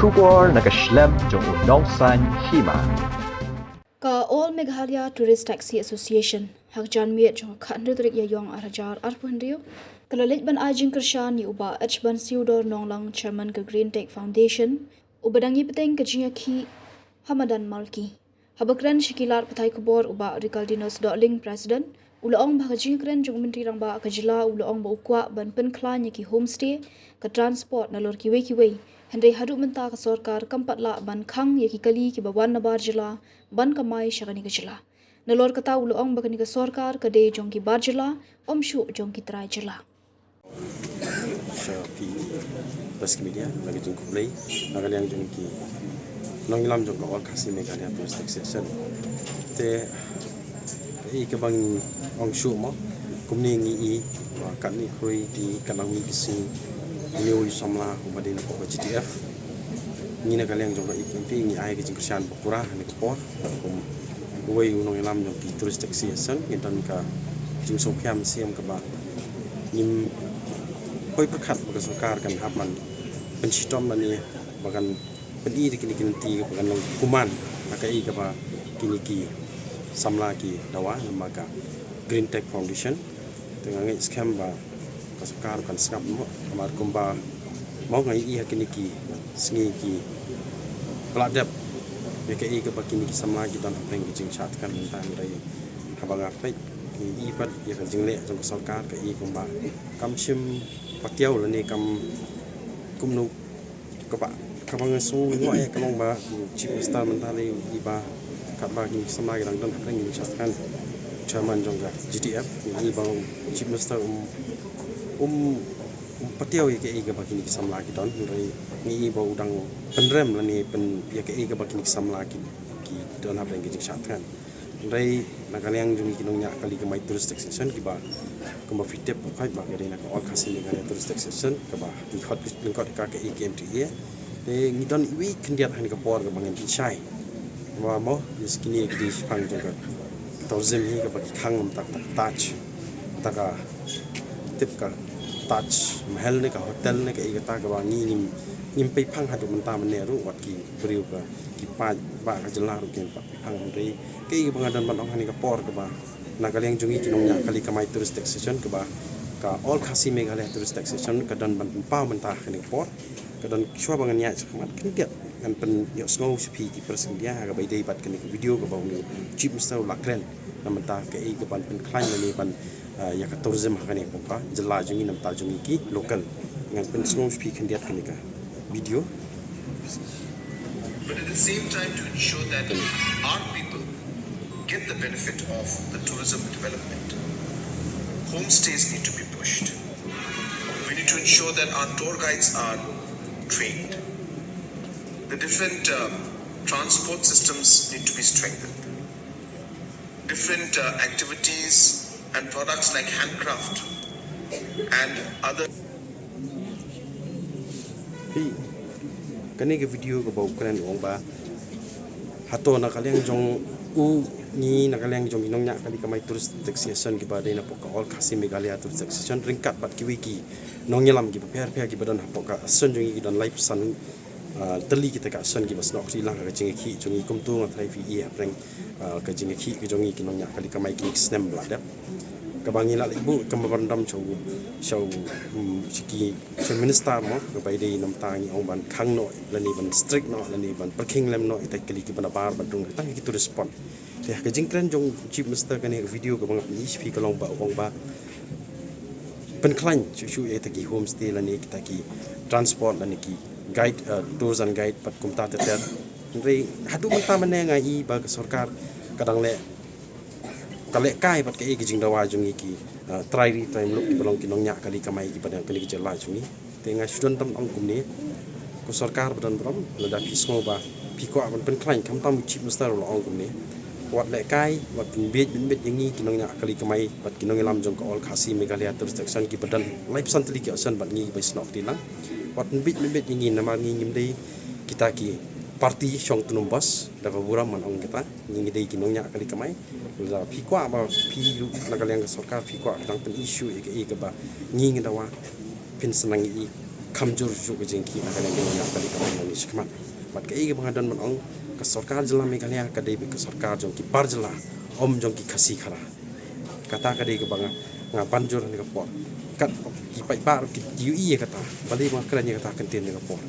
Shubor nakaslem jong unongsan Hima. Ka All Meghalaya Tourist Taxi Association hakjan miet jong khandre trik ya yong arajar arpunrio kalalit ban ajing kershan ni uba ban siudor nonglang chairman ke Green Tech Foundation ubadangi peteng ke ki Hamadan Malki habakran shikilar patai kubor uba Rikaldinos Dotling President ulaong bahajing kren jong menteri rang ba ke Jylla ulaong ba ukwa ban penklan ki homestay ke transport nalor kiwe Hendai haduk mentah ke Sorkar keempat la ban khang ya kali ki bawan nabar Jylla ban kamai syagani ke Jylla. Nalor kata uluong bakani ke Sorkar ke de Jong ki bar Jylla Shuh Jong ki Trai Jylla. Pi bas media lagi jong kulai nagal yang jong ki nong lam jong kawal kasi Meghalaya Tourist Taxation te ke bang Shuh mo kumni ngi kan ni hui di kanang mi bising ini ui samla umadin ko GTF ni na kaliang jong ikimpi ni ai ke jingksan pura ni ko kum ui unong lam jong ki Tourist Taxation ngitan ka jing sokhyam siam ka ba nim koi perkhat ba Sorkar kan hapan pensitom ni bagan peni di kini ti bagan kuman maka i ka ba kini ki samla ki dawa maka Green Tech Foundation tengah ngai scam ba Sorkar kan skap mo kamar kumba mau ngai i hakini ki sngi ki peladap BKI ke bakini ki samla ki dan apeng ki jing chat kan tan rai habanga pai ki i pat ya kan jing le jong Sorkar ke i kumba kam sim patiau la ni kam kumnu ka ba kabang su ngo e kamong ba chief minister mentali i ba ka ba ki samla ki dan apeng ki chat kan chairman jong ga GTF i bang chief minister patiau ya ke ga bakini samla ki don rai ngi ba udang penrem la ni pen ya ke ga bakini samla ki don ha beng ki chat kan rai nakaliang jungi kinong nya kali ke mai Tourist Taxation ki ba kumba fitep kai ba ga na all khasi Meghalaya Tourist Taxation ka ba ni hot lingkot ka ke KMT ye te ngi don wi kendiat han ka por ga bangen ki chai wa mo iskini ki phang jong ka tawzem hi ka ba khang tak touch taka tip ka touch mahal ne ka hotel ne ka igata ka ba ni nim pe phang hadu menta mane ru wat ki briu ka ki pa ba ka Jylla ru ken pa phang ri ke i bangadan ban ong hani ka por ka ba nakaliang jungi kinong nya kali ka mai Tourist Taxation ka ba ka all khasi Meghalaya Tourist Taxation ka dan ban pa menta hani por ka dan shwa bangan nya chakmat kin tiap kan pen yo snow spi ki person dia ka bai dei bat kan video ka ba ni chief minister lakren namenta ke i ka ban pen klan ni ban ya ka tourism hakani ko ka Jylla jungi nam ta jungi ki local ngang pen snow speak hendiat kani ka video but at the same time to ensure that our people get the benefit of the tourism development homestays need to be pushed. We need to ensure that our tour guides are trained. The different transport systems need to be strengthened. Different activities and products like handcraft and other. Kani ke video ko bau kren ong ba hato na kaliang jong u ni na kaliang jong inong nya kali kamai Tourist Taxation ki ba dei na poka all khasi Meghalaya Tourist Taxation ringkat pat ki wiki nong nyelam ki per ki badan poka sun jong ki dan live sun tali kita ka sun ki bas nok ri lang ka jing ki jong kum tu ngai fi i apreng ka jing ki jong ki nong nya kali kamai ki snem blada kabangi la ibu kambandam chau siki minister mo ka bai dei nam tangi ong ban khang no lani ban strict no lani ban parking lem no itai kali ki ban bar ban dung tang ki to respond te ka jing kren jong chief minister ka ne video ka bang ni spi ka long ba ong ba pen klan chu e ta ki homestay lani kita ki transport lani ki guide tours and guide pat kumta te ter rei hadu mata mane ngai ba Sorkar kadang le kale kai pat ke ki jing dawa jungi ki trai ri time luk ki belong ki nong nya kali kamai ki padang kali ki Jylla jungi te nga student tam ong kum ni ko Sorkar badan brom la da pi smo ba pi ko ban pen klan kam tam chief minister lo ong kum ni wat le kai wat bin bet yangi ki nong nya kali kamai pat ki nong lam jong ko all khasi Meghalaya Tourist Taxation ki badan life santli ki asan ban ngi bai snok ti lang wat bin bet yangi nama ngi ngim dei kita ki parti syong tunumbas dapat buram man ong kita ngi dei ki nong nya kali kamai la pi kwa ba pi nakaliang Sorkar pi kwa tang pen issue e ke ba ngi dawa pin senang i kamjur ju ke jengki nak kalian yang kali kami ni sekemat mat ke ige pengadan menong ke Sorkar Jylla Meghalaya ke dei ke Sorkar Jong ki par Jylla om Jong ki khasi khara kata ke dei ke banga nga banjur ni ke por kat ki pai par ki yu i kata bali ma keranya kata kentin ni ke por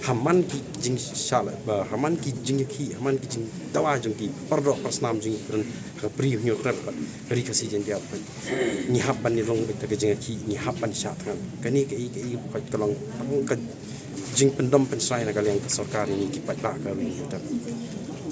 haman ki jing shala haman ki jing ki haman ki jing dawa Jong ki pardok pasnam jing ren ke pri nyu krap ri kasi jen dia ni hapan ni long beta ke jing ki ni hapan shat kan kani ke i pai kolong ke jing pendom pensai na kalian ke Sorkar ini ki pai ba ka ri ta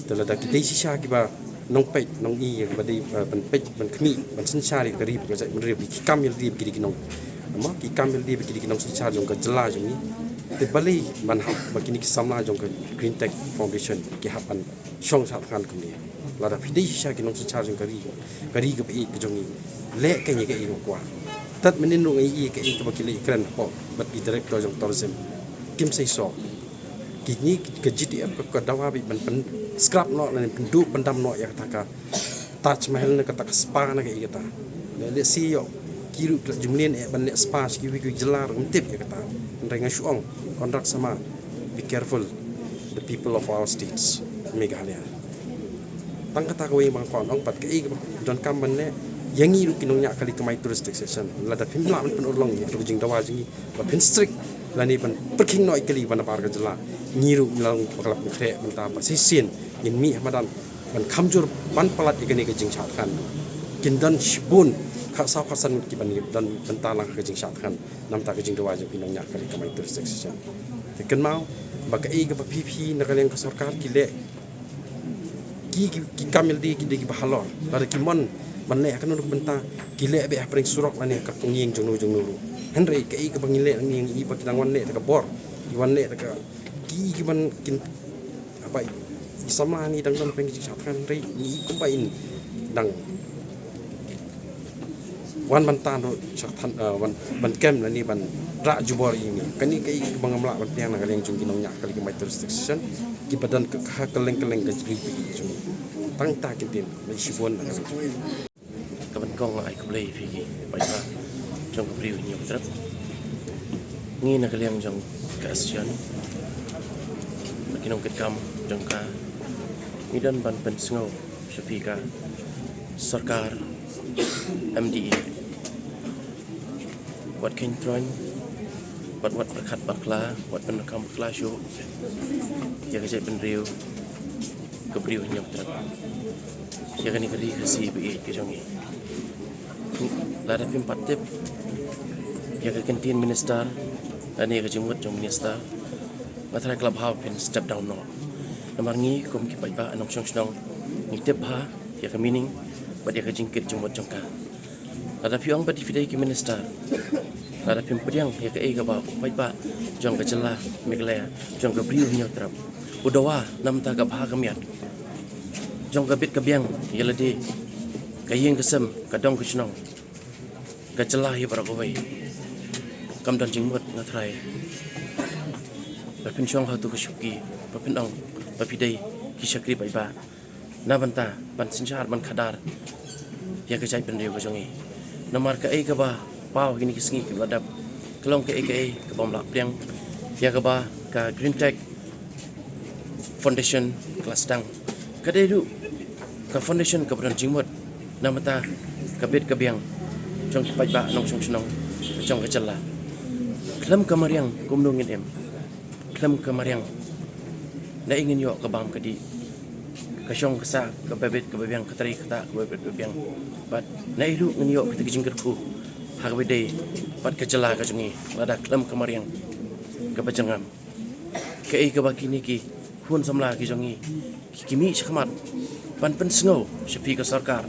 tela da ki dei sha ki ba nong pai nong i ba dei ban pai ban khmi ban sin sha ri ri ka jai ri ki kamil ri ki nong ama ki kamil ri ki nong sin sha jong ka Jylla jong ni te bali man hap bakini ki samla jong ka Green Tech Foundation ki hapan shong sa kan ko ni la da dei sha ki nong sin sha jong ka ri ka pi ki jong ni le ka ni ka i ko tat menin nong i ka i ka bakili kran po bat ki director jong tourism kim sei so kini ke GTF ke dawa bi ban scrap no lan pendu pendam no ya kata Taj Mahal na kata spa na ke kata le si yo kiru jumlin ban le spa ki wi Jylla tip ya kata renga Shuh kontrak sama be careful the people of our states Meghalaya tang kata ko bang kon ong pat ke don kam ban ne yang iru kinong nya kali kemai touristic section la da pimla ban ulong ni ru jing dawa jingi ba pin strict lani ban perking no ikali ban par ka Jylla ngiru lang paklap kre ban ta ba sisin yin mi hamadan ban khamjur ban palat ikani ke jing chat kan kindan shibun kha sa khasan ki ban dan bentalang ke jing chat kan nam ta ke jing dawa jing kinong nya kali kemai touristic section te kan mau ba ka ga ba pp na kalian ke Sorkar ki le ki kamil di ki de ki bahalor la ki mon man le kan untuk benta ki le be apring surok la ne ka nging jong nuru henry ke ga bang le nging i ba kinang wan le ka bor i wan le ka ki ban kin apa sama ni dang dang peng chat kan ri ni kumbain dang wan bantan ro chat than wan ban kem la ni ban ra jubor ini kani kai bang amla ban tiang na kaleng jung kinong nya kali mai touristic section ki badan ke keleng ke jri jung tang ta kitin mai sibon na kaban kong ai kublei phigi pai ba jong priu ni trap ni na kaleng jong ka asian kinong ketkam jong ka midan ban pensngo shafika Sorkar MDE wat ken tron wat khat bakla wat pen kam bakla Shuh ya ke pen riu ke priu nyam trap ya kan ikri khasi bi ke jongi la da pim patip ya ke kantin minister ani ke jumut jong minister matrai club house pin step down no namar ngi kom ki pai ba anong chong chong ni tep ha ya ka meaning ba dia ka jingkit jumut jong ka ada piong ba di fidei ki minister ada pim pediang ya ka e ka ba pai ba jong ka Jylla Meghalaya jong ka priu nyo trap udawa nam ta ka bha ka miat jong ka bit ka biang yela di ka yeng ka sem ka dong ka chnong ka Jylla hi bara ko bai kam dan jingmut na Trai Papin Jong hatu kesyuki, papin ong, papidai kisakri bai ba, na banta ban sinjar ban kadar, ya kecai pendiu kejongi, namar ke ka ba, pau gini kesengi ke ladap, kelong ke ke bom lak priang, ya ke ba ke Green Tech Foundation kelas dang, kadai du ke foundation ke beran jingmut, nama ta ke bit ke biang, jong pai ba nong chong chnong, jong ke Jylla, kelam kamariang kumdungin em. Kem kemariang na ingin yo ke bam ke di ke syong kesa ke bebet ke bebiang ke teri kata ke bebet bebiang bat na iru ngin yo ke jingger ku ha ke dei bat ke Jylla ke jungi lada klem kemariang ke bajangam ke ke bakini ki hun samla ki jungi ki kimi chakmat ban pen sngo shpi ke Sorkar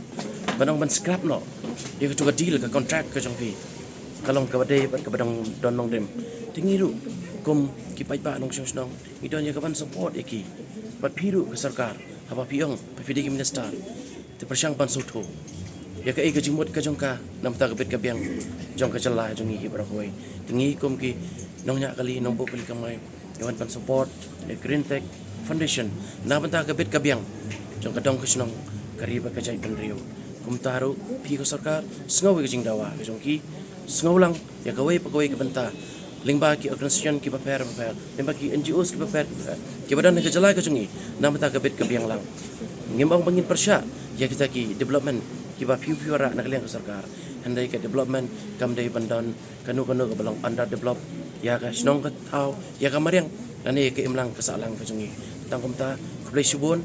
banong ban scrap no ye ke juga deal ke contract ke jongpi kalong ke badai bat ke badang don nong dem tingiru kum ki pai ba nong shong idon ya kaban support eki pat phiru ke Sorkar haba piong pa phidi ki minister te persyang pan sutho ya ka ega jimut ka jongka nam ta ka bet ka biang jong ka Jylla jongi ki barakoi tingi kum ki nong nya kali nong bo kali kamai yawan pan support Green Tech Foundation na ban ta ka bet ka biang jong ka dong ka snong kari ba ka jai pan rio kum taru phi ko Sorkar sngaw ke jing dawa ke jongki sngaw lang ya ka wei pa ka wei ka banta lingba ki organisation ki paper lingba ki NGOs ki paper ki badan ke Jylla ke jungi nama ta kabit ke biang lang ngimbang bangin persya ya kita ki development ki ba piu ra nak liang ke Sorkar handai ke development kam dai bandan kanu ke belang under develop ya ka snong ke tau ya ka mariang ani ke imlang ke salang ke jungi tangkum ta kublai subun